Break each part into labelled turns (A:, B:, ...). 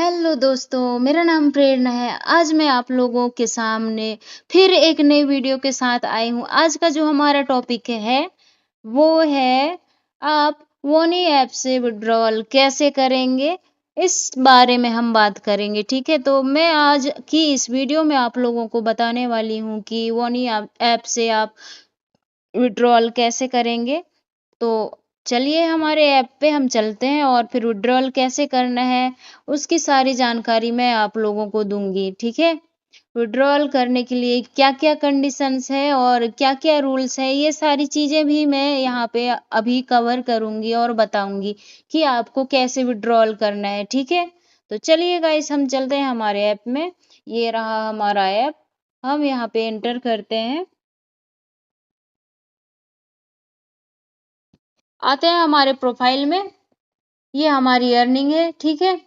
A: Hello दोस्तों, मेरा नाम प्रेरणा है। आज मैं आप लोगों के सामने फिर एक नई वीडियो के साथ आई हूँ। आज का जो हमारा टॉपिक है वो है आप वोनी ऐप से विड्रॉल कैसे करेंगे, इस बारे में हम बात करेंगे। ठीक है, तो मैं आज की इस वीडियो में आप लोगों को बताने वाली हूँ कि वोनी ऐप से आप विड्रॉल कैसे करेंगे। तो चलिए हमारे ऐप पे हम चलते हैं और फिर विड्रॉल कैसे करना है उसकी सारी जानकारी मैं आप लोगों को दूंगी। ठीक है, विड्रॉल करने के लिए क्या-क्या कंडीशंस है और क्या-क्या रूल्स है, ये सारी चीजें भी मैं यहाँ पे अभी कवर करूंगी और बताऊंगी कि आपको कैसे विड्रॉल करना है। ठीक है, तो चलिए गाइस हम चलते हैं हमारे ऐप में। ये रहा हमारा ऐप, हम यहाँ पे एंटर करते हैं, आते हैं हमारे प्रोफाइल में। ये हमारी अर्निंग है। ठीक है,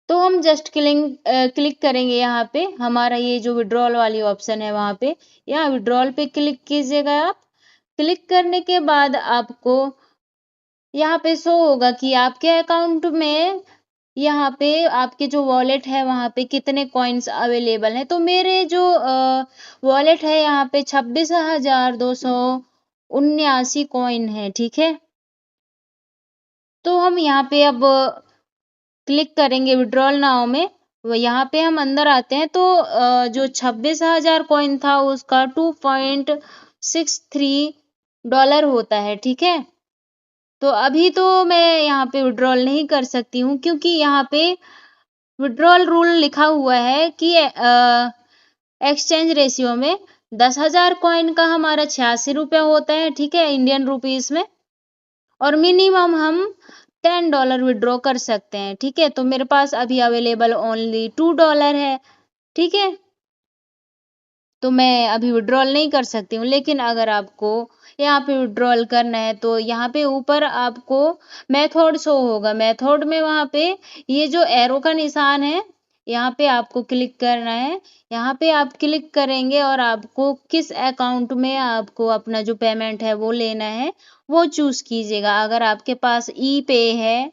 A: तो हम जस्ट क्लिक करेंगे यहाँ पे, हमारा ये जो विड्रॉल वाली ऑप्शन है वहां पे, यहाँ विड्रॉल पे क्लिक कीजिएगा आप। क्लिक करने के बाद आपको यहाँ पे शो होगा कि आपके अकाउंट में, यहाँ पे आपके जो वॉलेट है वहां पे कितने कॉइन्स अवेलेबल हैं। तो मेरे जो वॉलेट है यहाँ पे 26,279 कॉइन है। ठीक है, तो हम यहाँ पे अब क्लिक करेंगे विड्रॉल नाउ में। वो यहाँ पे हम अंदर आते हैं तो जो 26,000 कॉइन था उसका $2.63 होता है। ठीक है, तो अभी तो मैं यहाँ पे विड्रॉल नहीं कर सकती हूँ क्योंकि यहाँ पे विड्रॉल रूल लिखा हुआ है कि एक्सचेंज रेशियो में 10,000 कॉइन का हमारा 86 रुपया होता है। ठीक है, इंडियन रुपीस में, और मिनिमम हम $10 विड्रॉ कर सकते हैं। ठीक है, तो मेरे पास अभी अवेलेबल ओनली $2 है। ठीक है, तो मैं अभी विड्रॉल नहीं कर सकती हूँ, लेकिन अगर आपको यहाँ पे विड्रॉल करना है तो यहाँ पे ऊपर आपको मेथड शो होगा। मेथड में वहाँ पे ये जो एरो का निशान है, यहाँ पे आपको क्लिक करना है। यहाँ पे आप क्लिक करेंगे और आपको किस अकाउंट में आपको अपना जो पेमेंट है वो लेना है वो चूज कीजिएगा। अगर आपके पास ई पे है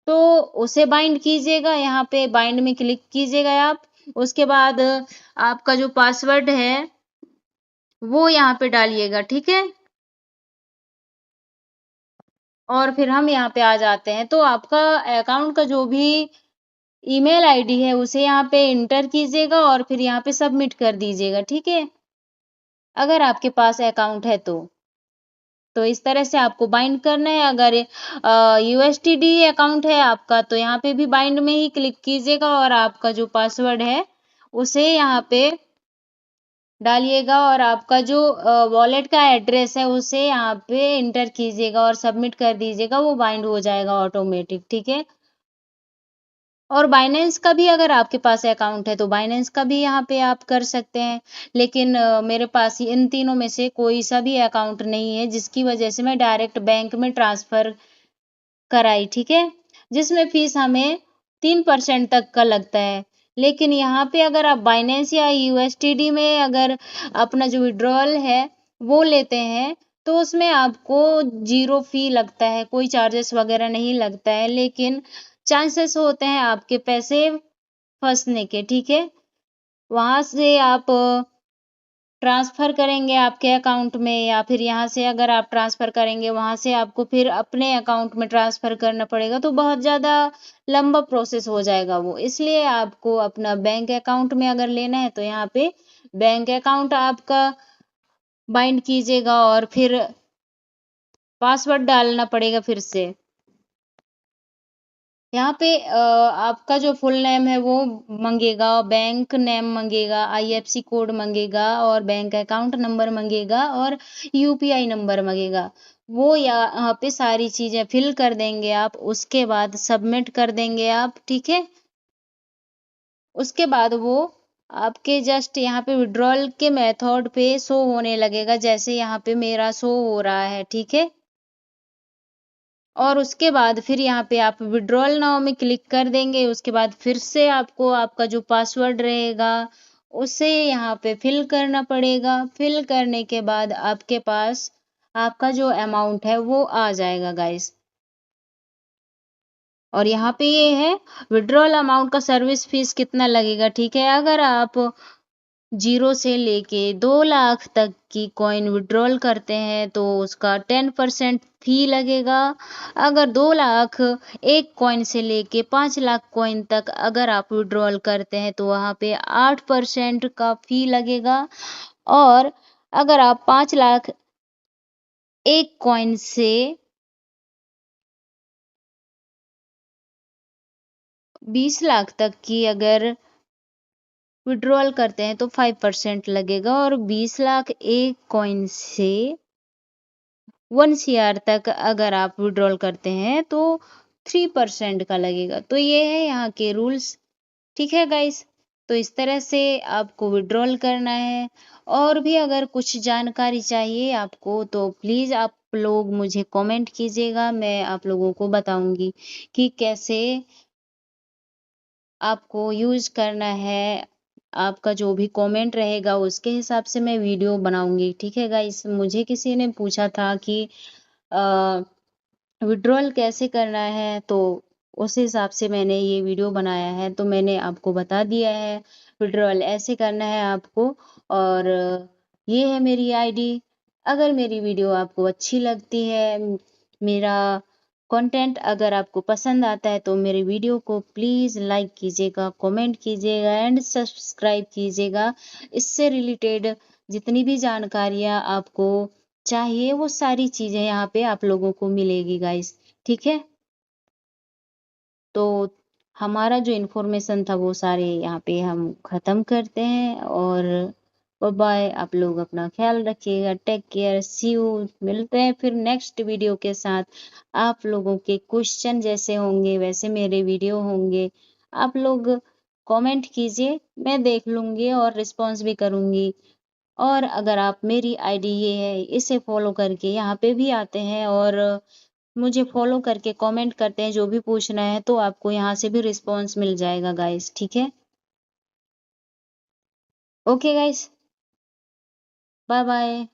A: तो उसे बाइंड कीजिएगा, यहाँ पे बाइंड में क्लिक कीजिएगा आप। उसके बाद आपका जो पासवर्ड है वो यहाँ पे डालिएगा। ठीक है, और फिर हम यहाँ पे आ जाते हैं तो आपका अकाउंट का जो भी ईमेल आईडी है उसे यहाँ पे इंटर कीजिएगा और फिर यहाँ पे सबमिट कर दीजिएगा। ठीक है, अगर आपके पास अकाउंट है तो इस तरह से आपको बाइंड करना है। अगर यूएसटीडी अकाउंट है आपका तो यहाँ पे भी बाइंड में ही क्लिक कीजिएगा और आपका जो पासवर्ड है उसे यहाँ पे डालिएगा और आपका जो वॉलेट का एड्रेस है उसे यहाँ पे इंटर कीजिएगा और सबमिट कर दीजिएगा, वो बाइंड हो जाएगा ऑटोमेटिक। ठीक है, और बाइनेंस का भी अगर आपके पास अकाउंट है तो बाइनेंस का भी यहाँ पे आप कर सकते हैं, लेकिन मेरे पास इन तीनों में से कोई सा भी अकाउंट नहीं है, जिसकी वजह से मैं डायरेक्ट बैंक में ट्रांसफर कराई। ठीक है, जिसमें फीस हमें 3% तक का लगता है। लेकिन यहाँ पे अगर आप बाइनेंस या यूएसटीडी में अगर अपना जो विड्रॉल है वो लेते हैं तो उसमें आपको जीरो फी लगता है, कोई चार्जेस वगैरह नहीं लगता है, लेकिन चांसेस होते हैं आपके पैसे फंसने के। ठीक है, वहां से आप ट्रांसफर करेंगे आपके अकाउंट में, या फिर यहाँ से अगर आप ट्रांसफर करेंगे वहां से आपको फिर अपने अकाउंट में ट्रांसफर करना पड़ेगा, तो बहुत ज्यादा लंबा प्रोसेस हो जाएगा वो। इसलिए आपको अपना बैंक अकाउंट में अगर लेना है तो यहाँ पे बैंक अकाउंट आपका बाइंड कीजिएगा और फिर पासवर्ड डालना पड़ेगा फिर से। यहाँ पे आपका जो फुल नेम है वो मांगेगा, बैंक नेम मांगेगा, आईएफएससी कोड मांगेगा और बैंक अकाउंट नंबर मांगेगा और यूपीआई नंबर मांगेगा। वो यहाँ पे सारी चीजें फिल कर देंगे आप, उसके बाद सबमिट कर देंगे आप। ठीक है, उसके बाद वो आपके जस्ट यहाँ पे विड्रॉल के मेथड पे शो होने लगेगा, जैसे यहाँ पे मेरा शो हो रहा है। ठीक है, और उसके बाद फिर यहाँ पे आप विड्रॉल नाउ में क्लिक कर देंगे। उसके बाद फिर से आपको आपका जो पासवर्ड रहेगा उसे यहाँ पे फिल करना पड़ेगा। फिल करने के बाद आपके पास आपका जो अमाउंट है वो आ जाएगा गाइस। और यहाँ पे ये है विड्रॉल अमाउंट का सर्विस फीस कितना लगेगा, ठीक है। अगर आप 0 से लेके 2 लाख तक की कॉइन विड्रॉल करते हैं तो उसका 10% फी लगेगा। अगर 2 लाख एक कॉइन से लेके 5 लाख कॉइन तक अगर आप विड्रॉल करते हैं तो वहाँ पे 8% का फी लगेगा। और अगर आप 5 लाख एक कॉइन से 20 लाख तक की अगर विड्रॉल करते हैं तो 5% लगेगा। और 20 लाख एक कॉइन से 1 CR तक अगर आप विड्रॉल करते हैं तो 3% का लगेगा। तो ये है यहाँ के रूल्स, ठीक है गाइस। तो इस तरह से आपको विड्रॉल करना है। और भी अगर कुछ जानकारी चाहिए आपको तो प्लीज आप लोग मुझे कमेंट कीजिएगा, मैं आप लोगों को बताऊंगी कि कैसे आपको यूज करना है। आपका जो भी कमेंट रहेगा उसके हिसाब से मैं वीडियो बनाऊंगी, ठीक है गाइस। मुझे किसी ने पूछा था कि विड्रॉल कैसे करना है, तो उस हिसाब से मैंने ये वीडियो बनाया है। तो मैंने आपको बता दिया है विड्रॉल ऐसे करना है आपको। और ये है मेरी आईडी। अगर मेरी वीडियो आपको अच्छी लगती है, मेरा कंटेंट अगर आपको पसंद आता है तो मेरे वीडियो को प्लीज़ लाइक कीजिएगा, कमेंट कीजिएगा एंड सब्सक्राइब कीजिएगा। इससे रिलेटेड जितनी भी जानकारियाँ आपको चाहिए वो सारी चीजें यहाँ पे आप लोगों को मिलेगी गाइस, ठीक है। तो हमारा जो इन्फॉर्मेशन था वो सारे यहाँ पे हम खत्म करते हैं। और बाय बाय, आप लोग अपना ख्याल रखिएगा, टेक केयर, सी यू। मिलते हैं फिर नेक्स्ट वीडियो के साथ। आप लोगों के क्वेश्चन जैसे होंगे वैसे मेरे वीडियो होंगे। आप लोग कमेंट कीजिए, मैं देख लूंगी और रिस्पॉन्स भी करूंगी। और अगर आप मेरी आईडी ये है इसे फॉलो करके यहाँ पे भी आते हैं और मुझे फॉलो करके कमेंट करते हैं जो भी पूछना है तो आपको यहाँ से भी रिस्पॉन्स मिल जाएगा गाइस, ठीक है। Okay guys, bye bye.